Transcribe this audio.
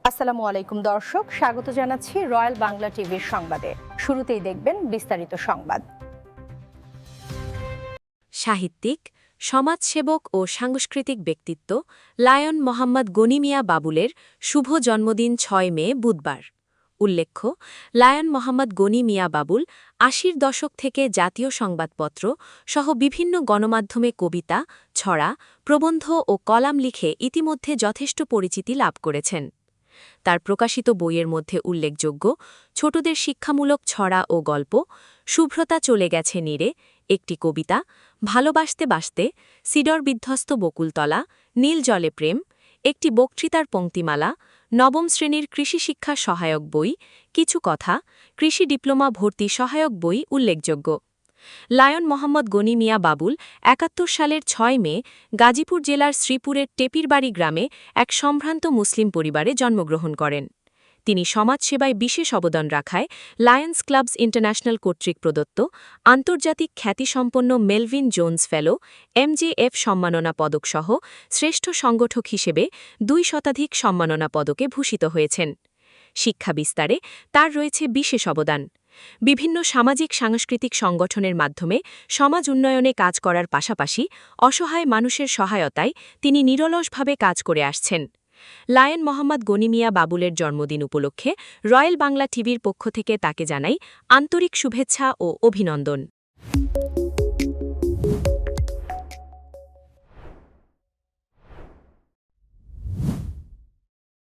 আসসালামু আলাইকুম দর্শক, স্বাগত জানাচ্ছি রয়্যাল বাংলা টিভির সংবাদে। শুরুতেই দেখবেন বিস্তারিত সংবাদ। সাহিত্যিক, সমাজসেবক ও সাংস্কৃতিক ব্যক্তিত্ব লায়ন মোহাম্মদ গনি মিয়া বাবুলের শুভ জন্মদিন ৬ মে বুধবার। উল্লেখ্য, লায়ন মোহাম্মদ গনি মিয়া বাবুল ৮০-র দশক থেকে জাতীয় সংবাদপত্র সহ বিভিন্ন গণমাধ্যমে কবিতা, ছড়া, প্রবন্ধ ও কলাম লিখে ইতিমধ্যে যথেষ্ট পরিচিতি লাভ করেছেন। তার প্রকাশিত বইয়ের মধ্যে উল্লেখযোগ্য ছোটদের শিক্ষামূলক ছড়া ও গল্প, শুভ্রতা চলে গেছে নীরে, একটি কবিতা, ভালোবাসতে বাসতে, সিডর বিধ্বস্ত বকুলতলা, নীল জলে প্রেম, একটি বক্তৃতার পংক্তিমালা, নবম শ্রেণীর কৃষি শিক্ষা সহায়ক বই, কিছু কথা, কৃষি ডিপ্লোমা ভর্তি সহায়ক বই উল্লেখযোগ্য। লায়ন মোহাম্মদ গনি মিয়া বাবুল ৭১ সালের ৬ মে গাজীপুর জেলার শ্রীপুরের টেপিরবাড়ি গ্রামে এক সম্ভ্রান্ত মুসলিম পরিবারে জন্মগ্রহণ করেন। তিনি সমাজসেবায় বিশেষ অবদান রাখায় লায়ন্স ক্লাবস ইন্টারন্যাশনাল কর্তৃক প্রদত্ত আন্তর্জাতিক খ্যাতিসম্পন্ন মেলভিন জোন্স ফেলো, MJF সম্মাননা পদকসহ শ্রেষ্ঠ সংগঠক হিসেবে ২ শতাধিক সম্মাননা পদকে ভূষিত হয়েছেন। শিক্ষা বিস্তারে তার রয়েছে বিশেষ অবদান। বিভিন্ন সামাজিক সাংস্কৃতিক সংগঠনের মাধ্যমে সমাজ উন্নয়নে কাজ করার পাশাপাশি অসহায় মানুষের সহায়তায় তিনি নিরলসভাবে কাজ করে আসছেন। লায়ন মোহাম্মদ গনি মিয়া বাবুলের জন্মদিন উপলক্ষে রয়্যাল বাংলা টিভির পক্ষ থেকে তাকে জানাই আন্তরিক শুভেচ্ছা ও অভিনন্দন।